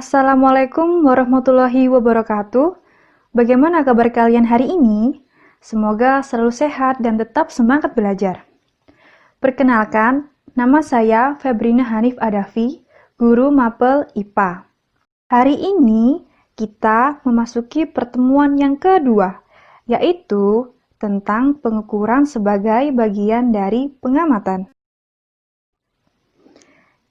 Assalamualaikum warahmatullahi wabarakatuh. Bagaimana kabar kalian hari ini? Semoga selalu sehat dan tetap semangat belajar. Perkenalkan, nama saya Febrina Hanif Adafi, guru Mapel IPA. Hari ini kita memasuki pertemuan yang kedua, yaitu tentang pengukuran sebagai bagian dari pengamatan.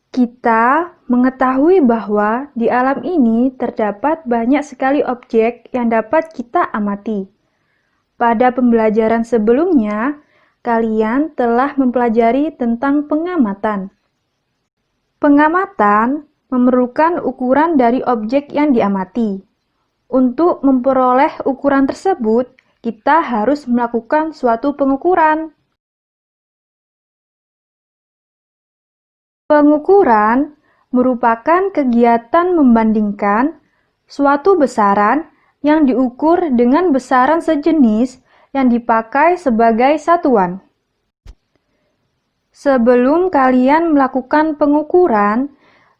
Kita mengetahui bahwa di alam ini terdapat banyak sekali objek yang dapat kita amati. Pada pembelajaran sebelumnya, kalian telah mempelajari tentang pengamatan. Pengamatan memerlukan ukuran dari objek yang diamati. Untuk memperoleh ukuran tersebut, kita harus melakukan suatu pengukuran. Pengukuran merupakan kegiatan membandingkan suatu besaran yang diukur dengan besaran sejenis yang dipakai sebagai satuan. Sebelum kalian melakukan pengukuran,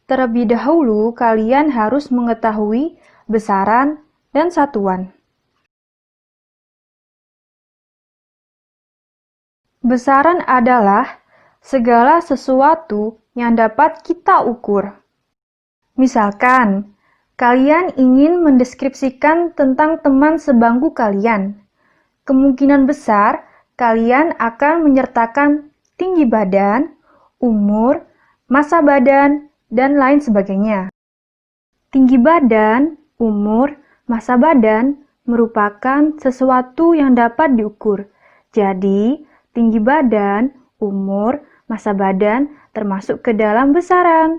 terlebih dahulu kalian harus mengetahui besaran dan satuan. Besaran adalah segala sesuatu yang dapat kita ukur. Misalkan, kalian ingin mendeskripsikan tentang teman sebangku kalian. Kemungkinan besar, kalian akan menyertakan tinggi badan, umur, massa badan, dan lain sebagainya. Tinggi badan, umur, massa badan merupakan sesuatu yang dapat diukur. Jadi, tinggi badan, umur, massa badan termasuk ke dalam besaran.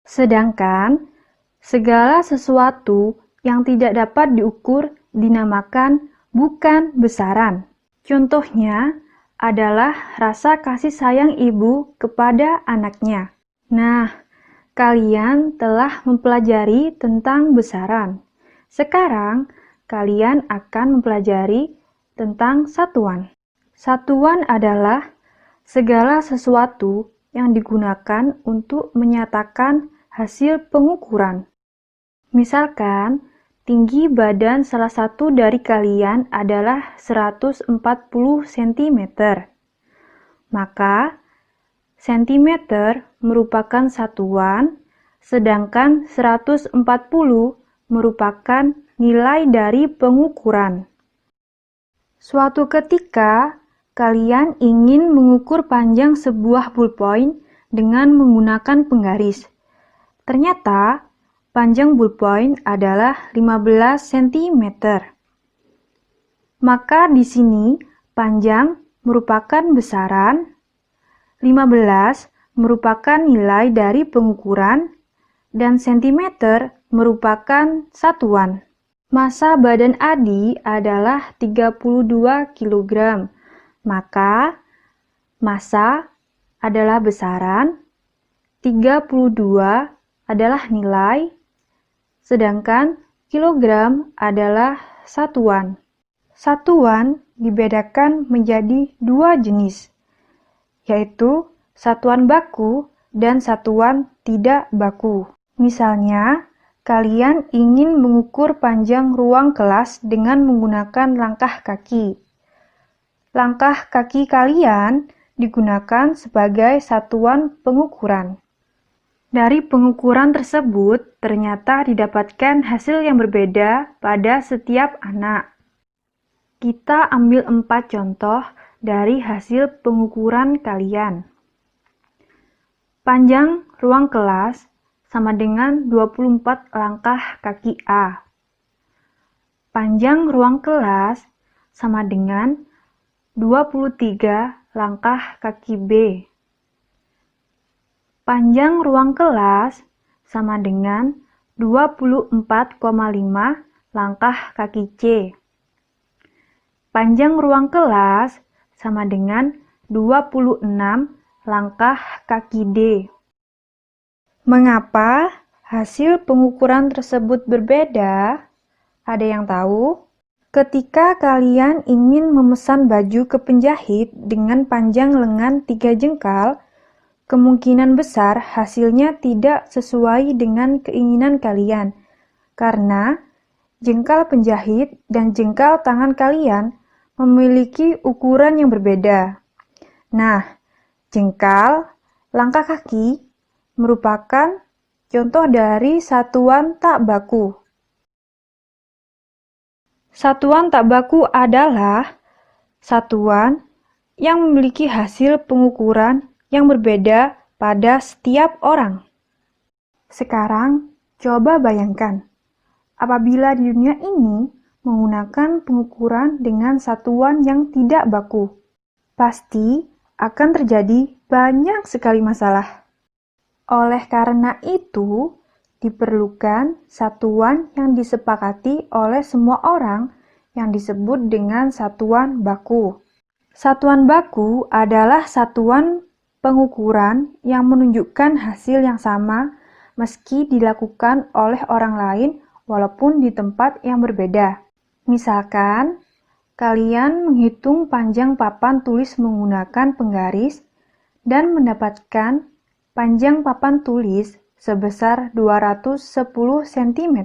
Sedangkan, segala sesuatu yang tidak dapat diukur dinamakan bukan besaran. Contohnya adalah rasa kasih sayang ibu kepada anaknya. Nah, kalian telah mempelajari tentang besaran. Sekarang, kalian akan mempelajari tentang satuan. Satuan adalah segala sesuatu yang digunakan untuk menyatakan hasil pengukuran. Misalkan, tinggi badan salah satu dari kalian adalah 140 cm. Maka, cm merupakan satuan, sedangkan 140 merupakan nilai dari pengukuran. Suatu ketika, kalian ingin mengukur panjang sebuah ballpoint dengan menggunakan penggaris. Ternyata, panjang ballpoint adalah 15 cm. Maka di sini, panjang merupakan besaran, 15 merupakan nilai dari pengukuran, dan cm merupakan satuan. Massa badan Adi adalah 32 kg. Maka, massa adalah besaran, 32 adalah nilai, sedangkan kilogram adalah satuan. Satuan dibedakan menjadi dua jenis, yaitu satuan baku dan satuan tidak baku. Misalnya, kalian ingin mengukur panjang ruang kelas dengan menggunakan langkah kaki. Langkah kaki kalian digunakan sebagai satuan pengukuran. Dari pengukuran tersebut, ternyata didapatkan hasil yang berbeda pada setiap anak. Kita ambil 4 contoh dari hasil pengukuran kalian. Panjang ruang kelas sama dengan 24 langkah kaki A. Panjang ruang kelas sama dengan 23 langkah kaki B. Panjang ruang kelas sama dengan 24,5 langkah kaki C. Panjang ruang kelas sama dengan 26 langkah kaki D. Mengapa hasil pengukuran tersebut berbeda? Ada yang tahu? Ketika kalian ingin memesan baju ke penjahit dengan panjang lengan 3 jengkal, kemungkinan besar hasilnya tidak sesuai dengan keinginan kalian, karena jengkal penjahit dan jengkal tangan kalian memiliki ukuran yang berbeda. Nah, jengkal, langkah kaki merupakan contoh dari satuan tak baku. Satuan tak baku adalah satuan yang memiliki hasil pengukuran yang berbeda pada setiap orang. Sekarang, coba bayangkan, apabila di dunia ini menggunakan pengukuran dengan satuan yang tidak baku, pasti akan terjadi banyak sekali masalah. Oleh karena itu, diperlukan satuan yang disepakati oleh semua orang yang disebut dengan satuan baku. Satuan baku adalah satuan pengukuran yang menunjukkan hasil yang sama meski dilakukan oleh orang lain walaupun di tempat yang berbeda. Misalkan, kalian menghitung panjang papan tulis menggunakan penggaris dan mendapatkan panjang papan tulis sebesar 210 cm.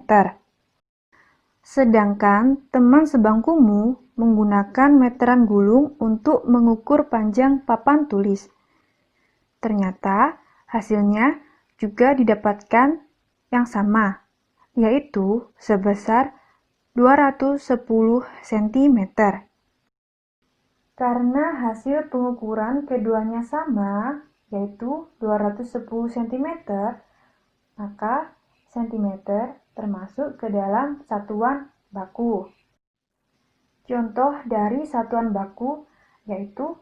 Sedangkan teman sebangkumu menggunakan meteran gulung untuk mengukur panjang papan tulis. Ternyata hasilnya juga didapatkan yang sama, yaitu sebesar 210 cm. Karena hasil pengukuran keduanya sama, yaitu 210 cm, maka cm termasuk ke dalam satuan baku. Contoh dari satuan baku yaitu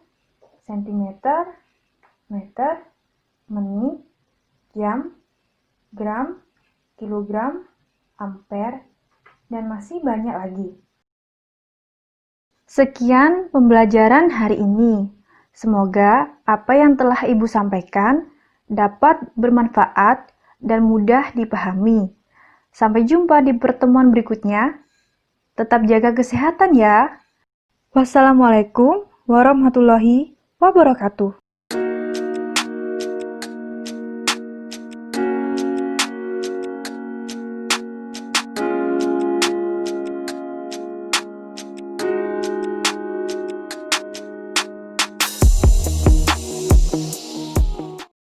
cm, meter, menit, jam, gram, kilogram, ampere, dan masih banyak lagi. Sekian pembelajaran hari ini. Semoga apa yang telah Ibu sampaikan dapat bermanfaat dan mudah dipahami. Sampai jumpa di pertemuan berikutnya. Tetap jaga kesehatan ya. Wassalamualaikum warahmatullahi wabarakatuh.